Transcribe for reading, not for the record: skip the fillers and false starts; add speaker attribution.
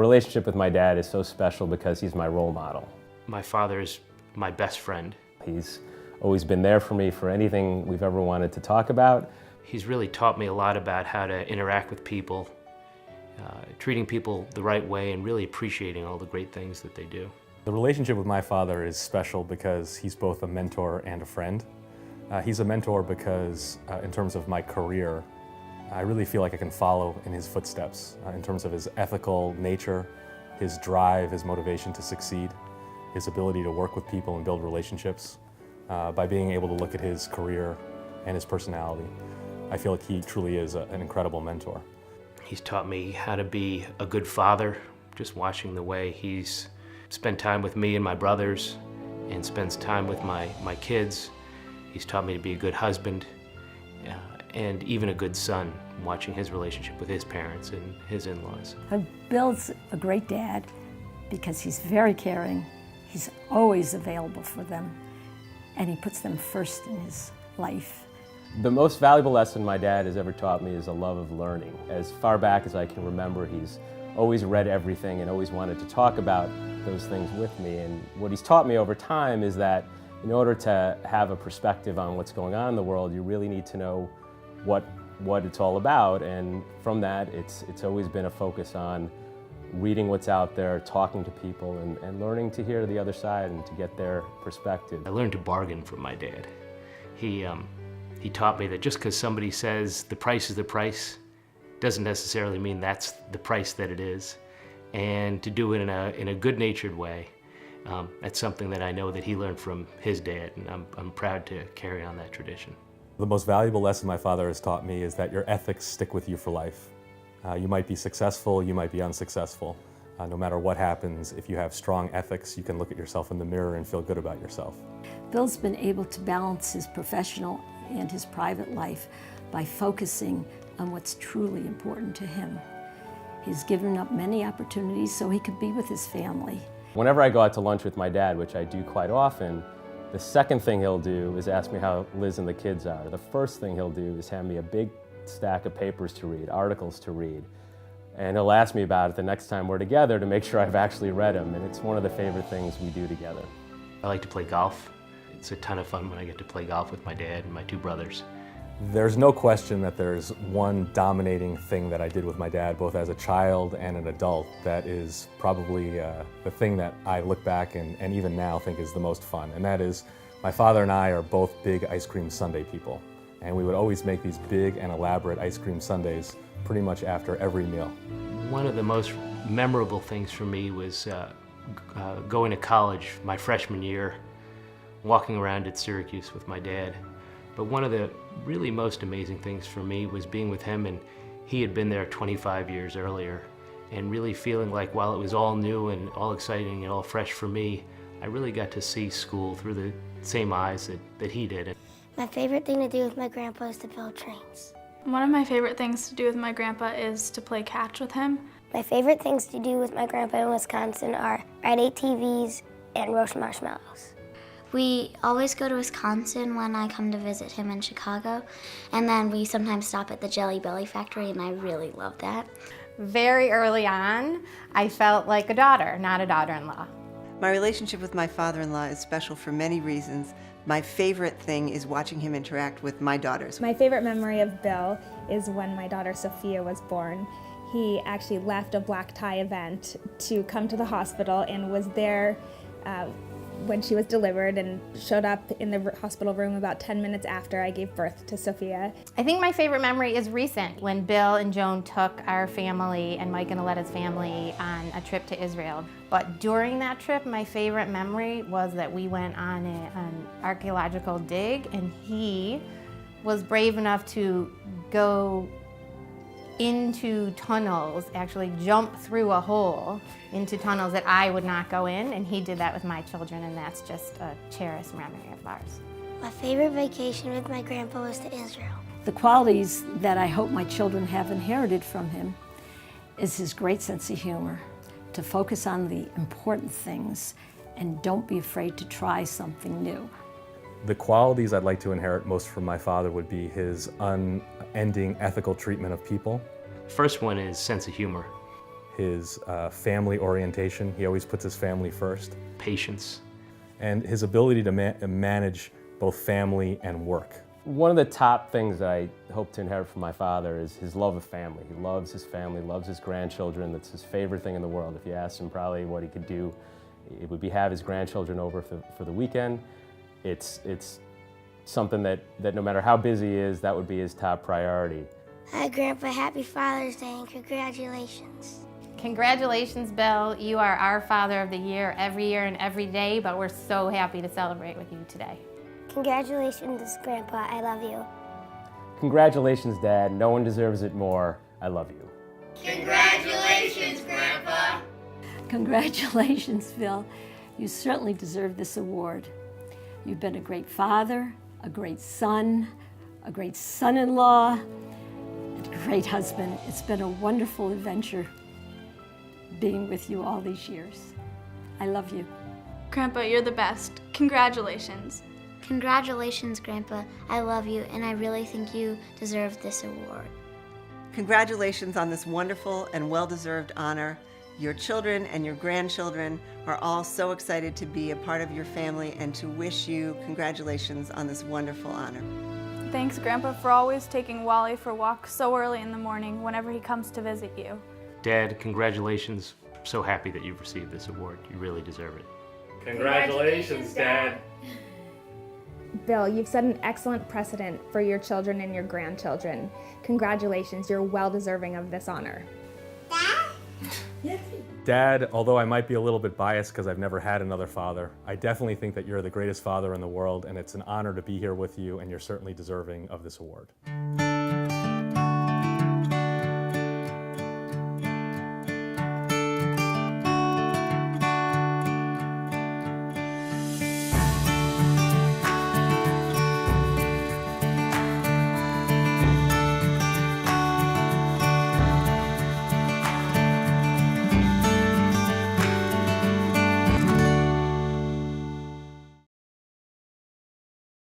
Speaker 1: relationship with my dad is so special because he's my role model.
Speaker 2: My father is my best friend.
Speaker 1: He's always been there for me for anything we've ever wanted to talk about.
Speaker 2: He's really taught me a lot about how to interact with people, treating people the right way, and really appreciating all the great things that they do.
Speaker 3: The relationship with my father is special because he's both a mentor and a friend. He's a mentor because, in terms of my career, I really feel like I can follow in his footsteps in terms of his ethical nature, his drive, his motivation to succeed, his ability to work with people and build relationships. By being able to look at his career and his personality, I feel like he truly is an incredible mentor.
Speaker 2: He's taught me how to be a good father, just watching the way he's spent time with me and my brothers and spends time with my kids. He's taught me to be a good husband and even a good son, watching his relationship with his parents and his in-laws.
Speaker 4: Bill's a great dad because he's very caring. He's always available for them, and he puts them first in his life.
Speaker 1: The most valuable lesson my dad has ever taught me is a love of learning. As far back as I can remember, he's always read everything and always wanted to talk about those things with me. And what he's taught me over time is that in order to have a perspective on what's going on in the world, you really need to know what it's all about. And from that, it's always been a focus on reading what's out there, talking to people, and learning to hear the other side and to get their perspective.
Speaker 2: I learned to bargain from my dad. He taught me that just because somebody says the price is the price doesn't necessarily mean that's the price that it is. And to do it in a good-natured way, that's something that I know that he learned from his dad, and I'm proud to carry on that tradition.
Speaker 3: The most valuable lesson my father has taught me is that your ethics stick with you for life. You might be successful, you might be unsuccessful. No matter what happens, if you have strong ethics, you can look at yourself in the mirror and feel good about yourself.
Speaker 4: Bill's been able to balance his professional and his private life by focusing on what's truly important to him. He's given up many opportunities so he could be with his family.
Speaker 1: Whenever I go out to lunch with my dad, which I do quite often, the second thing he'll do is ask me how Liz and the kids are. The first thing he'll do is hand me a big stack of papers to read, articles to read. And he'll ask me about it the next time we're together to make sure I've actually read them, and it's one of the favorite things we do together.
Speaker 2: I like to play golf. It's a ton of fun when I get to play golf with my dad and my two brothers.
Speaker 3: There's no question that there's one dominating thing that I did with my dad, both as a child and an adult, that is probably the thing that I look back and even now think is the most fun. And that is, my father and I are both big ice cream sundae people. And we would always make these big and elaborate ice cream sundaes pretty much after every meal.
Speaker 2: One of the most memorable things for me was going to college my freshman year, walking around at Syracuse with my dad. But one of the really most amazing things for me was being with him, and he had been there 25 years earlier, and really feeling like while it was all new and all exciting and all fresh for me, I really got to see school through the same eyes that he did.
Speaker 5: My favorite thing to do with my grandpa is to build trains.
Speaker 6: One of my favorite things to do with my grandpa is to play catch with him.
Speaker 5: My favorite things to do with my grandpa in Wisconsin are ride ATVs and roast marshmallows.
Speaker 7: We always go to Wisconsin when I come to visit him in Chicago, and then we sometimes stop at the Jelly Belly factory, and I really love that.
Speaker 8: Very early on, I felt like a daughter, not a daughter-in-law.
Speaker 9: My relationship with my father-in-law is special for many reasons. My favorite thing is watching him interact with my daughters.
Speaker 10: My favorite memory of Bill is when my daughter Sophia was born. He actually left a black tie event to come to the hospital and was there when she was delivered and showed up in the hospital room about 10 minutes after I gave birth to Sophia.
Speaker 8: I think my favorite memory is recent, when Bill and Joan took our family and Mike and Aletta's family on a trip to Israel. But during that trip, my favorite memory was that we went on an archaeological dig, and he was brave enough to go into tunnels, actually jump through a hole into tunnels that I would not go in, and he did that with my children, and that's just a cherished memory of ours.
Speaker 5: My favorite vacation with my grandpa was to Israel.
Speaker 4: The qualities that I hope my children have inherited from him is his great sense of humor, to focus on the important things, and don't be afraid to try something new.
Speaker 3: The qualities I'd like to inherit most from my father would be his unending ethical treatment of people.
Speaker 2: First one is sense of humor.
Speaker 3: his family orientation. He always puts his family first.
Speaker 2: Patience.
Speaker 3: And his ability to manage both family and work.
Speaker 1: One of the top things that I hope to inherit from my father is his love of family. He loves his family, loves his grandchildren. That's his favorite thing in the world. If you asked him probably what he could do, it would be have his grandchildren over for the weekend. It's something that no matter how busy he is, that would be his top priority.
Speaker 5: Hi, Grandpa. Happy Father's Day and congratulations.
Speaker 8: Congratulations, Bill. You are our Father of the Year and every day, but we're so happy to celebrate with you today.
Speaker 5: Congratulations, Grandpa. I love you.
Speaker 1: Congratulations, Dad. No one deserves it more. I love you.
Speaker 11: Congratulations, Grandpa.
Speaker 4: Congratulations, Phil. You certainly deserve this award. You've been a great father, a great son, a great son-in-law, and a great husband. It's been a wonderful adventure being with you all these years. I love you.
Speaker 6: Grandpa, you're the best. Congratulations.
Speaker 7: Congratulations, Grandpa. I love you, and I really think you deserve this award.
Speaker 9: Congratulations on this wonderful and well-deserved honor. Your children and your grandchildren are all so excited to be a part of your family and to wish you congratulations on this wonderful honor.
Speaker 6: Thanks, Grandpa, for always taking Wally for walks so early in the morning whenever he comes to visit you.
Speaker 2: Dad, congratulations. I'm so happy that you've received this award. You really deserve it.
Speaker 3: Congratulations, Dad.
Speaker 10: Bill, you've set an excellent precedent for your children and your grandchildren. Congratulations, you're well deserving of this honor.
Speaker 3: Dad, although I might be a little bit biased because I've never had another father, I definitely think that you're the greatest father in the world, and it's an honor to be here with you, and you're certainly deserving of this award.